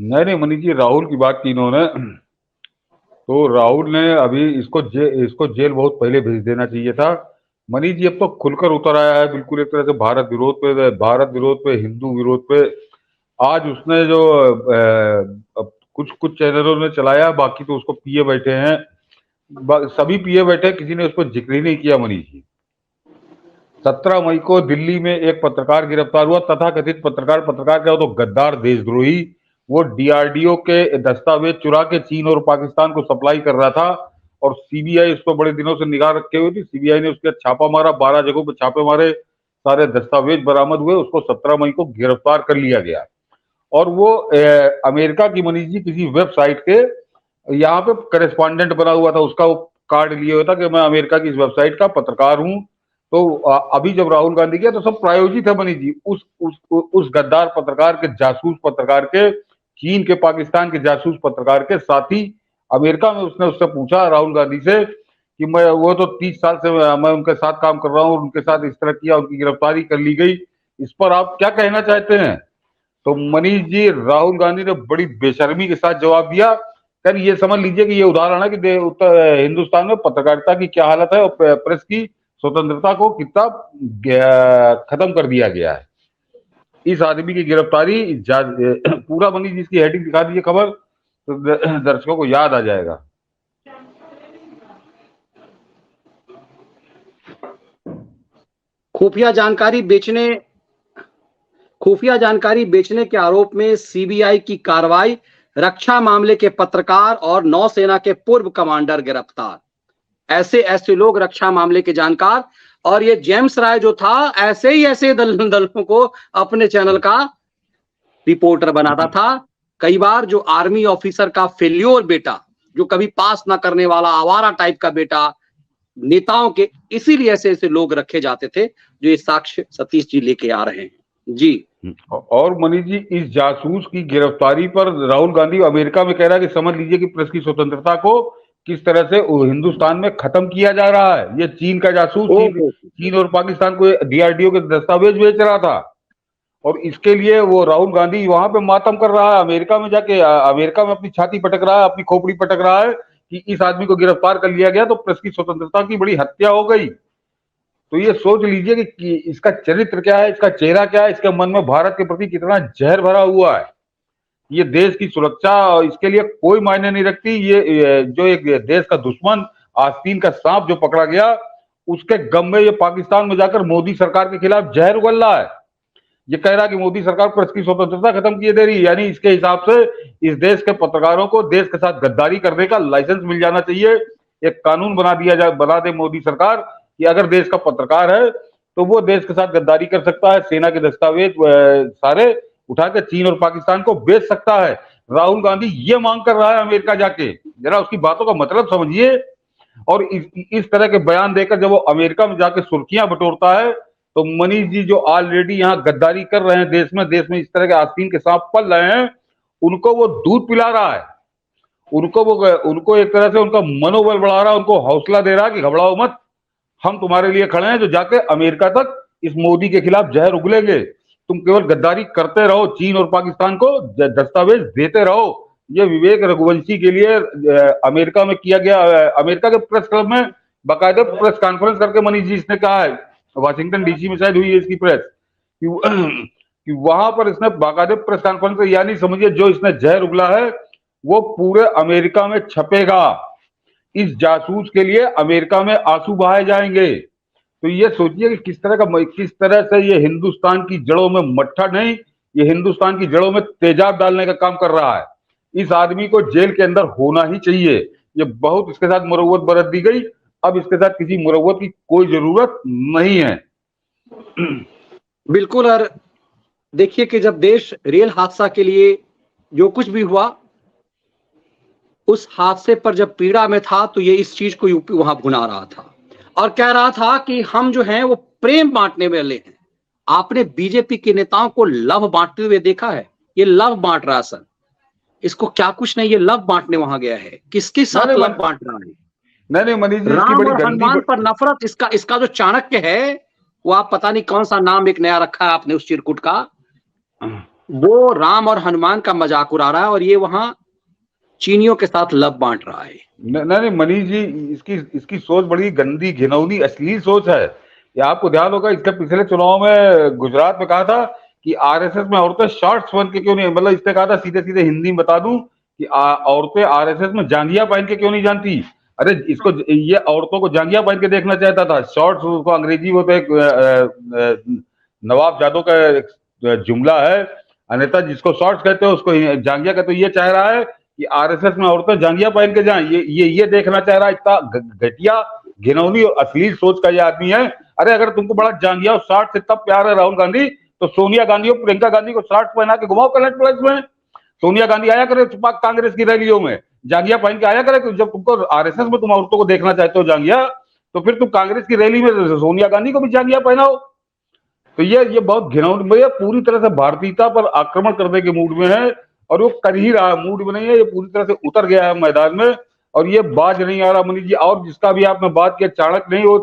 नहीं नहीं मनीष जी, राहुल की बात की इन्होंने। तो राहुल ने अभी इसको जेल बहुत पहले भेज देना चाहिए था। मनीष जी अब तो खुलकर उतर आया है बिल्कुल, एक तरह से भारत विरोध पे, हिंदू विरोध पे। आज उसने जो कुछ कुछ चैनलों ने चलाया, बाकी तो उसको पिए बैठे हैं। सभी पिए बैठे, किसी ने उस पर जिक्र ही नहीं किया मनीष जी। 17 मई को दिल्ली में एक पत्रकार गिरफ्तार हुआ, तथाकथित पत्रकार क्या, वो तो गद्दार देशद्रोही। वो डीआरडीओ के दस्तावेज चुरा के चीन और पाकिस्तान को सप्लाई कर रहा था, और सीबीआई उस पर बड़े दिनों से निगाह रखे हुई थी। सीबीआई ने उसके छापा मारा, 12 जगहों पर छापे मारे, सारे दस्तावेज बरामद हुए, उसको 17 मई को गिरफ्तार कर लिया गया। और वो अमेरिका की मनीष जी किसी वेबसाइट के यहाँ पे करेस्पॉन्डेंट बना हुआ था, उसका वो कार्ड लिए हुआ था कि मैं अमेरिका की इस वेबसाइट का पत्रकार हूँ। तो अभी जब राहुल गांधी गया तो सब प्रायोजित है मनीष जी, उस गद्दार पत्रकार के, जासूस पत्रकार के, चीन के, पाकिस्तान के जासूस पत्रकार के साथी अमेरिका में। उसने उससे पूछा राहुल गांधी से कि मैं, वो तो 30 साल से मैं उनके साथ काम कर रहा हूँ, उनके साथ इस तरह किया, उनकी गिरफ्तारी कर ली गई, इस पर आप क्या कहना चाहते हैं? तो मनीष जी राहुल गांधी ने बड़ी बेशर्मी के साथ जवाब दिया, सर ये समझ लीजिए कि ये उदाहरण है कि उत्तर हिंदुस्तान में पत्रकारिता की क्या हालत है, और प्रेस की स्वतंत्रता को कितना खत्म कर दिया गया है। इस आदमी की गिरफ्तारी पूरा मनीष जी, इसकी हेडिंग दिखा दीजिए खबर, तो दर्शकों को याद आ जाएगा। खुफिया जानकारी बेचने के आरोप में सीबीआई की कार्रवाई, रक्षा मामले के पत्रकार और नौसेना के पूर्व कमांडर गिरफ्तार। ऐसे लोग रक्षा मामले के जानकार, और ये जेम्स राय जो था ऐसे दलों को अपने चैनल का रिपोर्टर बनाता था। कई बार जो आर्मी ऑफिसर का फेल्योर बेटा, जो कभी पास ना करने वाला आवारा टाइप का बेटा नेताओं के, इसीलिए ऐसे लोग रखे जाते थे, जो ये साक्ष्य सतीश जी लेके आ रहे हैं जी। और मनीष जी इस जासूस की गिरफ्तारी पर राहुल गांधी अमेरिका में कह रहा है कि समझ लीजिए कि प्रेस की स्वतंत्रता को किस तरह से हिंदुस्तान में खत्म किया जा रहा है। ये चीन का जासूस, चीन और पाकिस्तान को डीआरडीओ के दस्तावेज बेच रहा था, और इसके लिए वो राहुल गांधी वहां पे मातम कर रहा है, अमेरिका में जाके अमेरिका में अपनी छाती पटक रहा है, अपनी खोपड़ी पटक रहा है कि इस आदमी को गिरफ्तार कर लिया गया तो प्रेस की स्वतंत्रता की बड़ी हत्या हो गई। तो ये सोच लीजिए कि इसका चरित्र क्या है, इसका चेहरा क्या है, इसके मन में भारत के प्रति कितना जहर भरा हुआ है। ये देश की सुरक्षा इसके लिए कोई मायने नहीं रखती। ये जो एक देश का दुश्मन, आस्तीन का सांप जो पकड़ा गया, उसके गम में ये पाकिस्तान में जाकर मोदी सरकार के खिलाफ जहर उगल रहा है। ये कह रहा है कि मोदी सरकार प्रेस की स्वतंत्रता खत्म किए दे रही है, यानी इसके हिसाब से इस देश के पत्रकारों को देश के साथ गद्दारी करने का लाइसेंस मिल जाना चाहिए। एक कानून बना दे मोदी सरकार कि अगर देश का पत्रकार है तो वो देश के साथ गद्दारी कर सकता है, सेना के दस्तावेज सारे उठाकर चीन और पाकिस्तान को बेच सकता है। राहुल गांधी ये मांग कर रहा है अमेरिका जाके, जरा उसकी बातों का मतलब समझिए। और इस तरह के बयान देकर जब वो अमेरिका में जाके सुर्खियां बटोरता है, तो मनीष जी जो ऑलरेडी यहाँ गद्दारी कर रहे हैं देश में इस तरह के आस्तीन के सांप पल रहे हैं, उनको वो दूध पिला रहा है। उनको एक तरह से उनका मनोबल बढ़ा रहा है, उनको हौसला दे रहा है कि घबराओ मत, हम तुम्हारे लिए खड़े हैं। जो जाके अमेरिका तक इस मोदी के खिलाफ जहर उगलेंगे, तुम केवल गद्दारी करते रहो, चीन और पाकिस्तान को दस्तावेज देते रहो। ये विवेक रघुवंशी के लिए अमेरिका में किया गया, अमेरिका के प्रेस क्लब में बाकायदा प्रेस कॉन्फ्रेंस करके मनीष जी इसने कहा है, वाशिंगटन डीसी में शायद हुई है इसकी प्रेस, कि वहां पर इसने बाकायदा प्रेस कॉन्फ्रेंस, यानी समझिए जो इसने जहर उगला है वो पूरे अमेरिका में छपेगा। इस जासूस के लिए अमेरिका में आंसू बहाए जाएंगे। तो ये सोचिए कि किस तरह से ये हिंदुस्तान की जड़ों में मट्ठा नहीं, ये हिंदुस्तान की जड़ों में तेजाब डालने का काम कर रहा है। इस आदमी को जेल के अंदर होना ही चाहिए। ये बहुत इसके साथ मुरव्वत बरत दी गई, अब इसके साथ किसी मुरव्वत की कोई जरूरत नहीं है। बिल्कुल। और देखिए कि जब देश रेल हादसा के लिए जो कुछ भी हुआ, उस हादसे पर जब पीड़ा में था, तो ये इस चीज को यूपी वहां भुना रहा था और कह रहा था कि हम जो हैं वो प्रेम बांटने वाले हैं। आपने बीजेपी के नेताओं को लव बांटते हुए देखा है? ये लव बांट रहा सर, इसको क्या कुछ नहीं, ये लव बांटने वहां गया है। किसके साथ लव बांट रहा है? नहीं मनीष जी, राम और हनुमान पर नफरत, इसका जो चाणक्य है, वो आप पता नहीं कौन सा नाम एक नया रखा है आपने उस चिरकुट का, वो राम और हनुमान का मजाक उड़ा रहा है और ये वहां चीनियों के साथ लब बांट रहा है। नहीं मनीष जी, इसकी इसकी सोच बड़ी गंदी, घिनौनी, अश्लील सोच है। ये आपको ध्यान होगा, इसके पिछले चुनाव में गुजरात में कहा था कि आरएसएस में औरतें शॉर्ट्स पहन के क्यों नहीं, मतलब इसने कहा था सीधे सीधे हिंदी में बता दूं कि औरतें आरएसएस में जांघिया पहन के क्यों नहीं जानती। अरे इसको, ये औरतों को जांघिया पहन के देखना चाहता था, शॉर्ट्स, उसको अंग्रेजी में होते नवाब जादव का एक जुमला है, अन्यथा जिसको शॉर्ट्स कहते हैं उसको जांघिया कहते। तो ये चाह रहा है कि आरएसएस में औरतें जांघिया पहन के जाएं, ये देखना चाह रहा है। इतना घटिया, घिनौनी और अश्लील सोच का ये आदमी है। अरे अगर तुमको बड़ा जांघिया और शॉर्ट से तब प्यार है राहुल गांधी, तो सोनिया गांधी और प्रियंका गांधी को शॉर्ट पहना के घुमाओ कलेक्ट प्लेस में। सोनिया गांधी आया करे कांग्रेस की रैलियों में, जांघिया पहन के आया करे। जब तुमको आरएसएस में तुम औरतों को देखना चाहते हो जांघिया, तो फिर तुम कांग्रेस की रैली में सोनिया गांधी को भी जांघिया पहनाओ। तो ये बहुत घिनौनी, ये पूरी तरह से भारतीयता पर आक्रमण करने के मूड में है, और वो कर ही रहा है, मूड में नहीं है, ये पूरी तरह से उतर गया है मैदान में, और ये बाज नहीं आ रहा मनीष जी। और जिसका भी आपने बात किया, चाणक्य नहीं, वो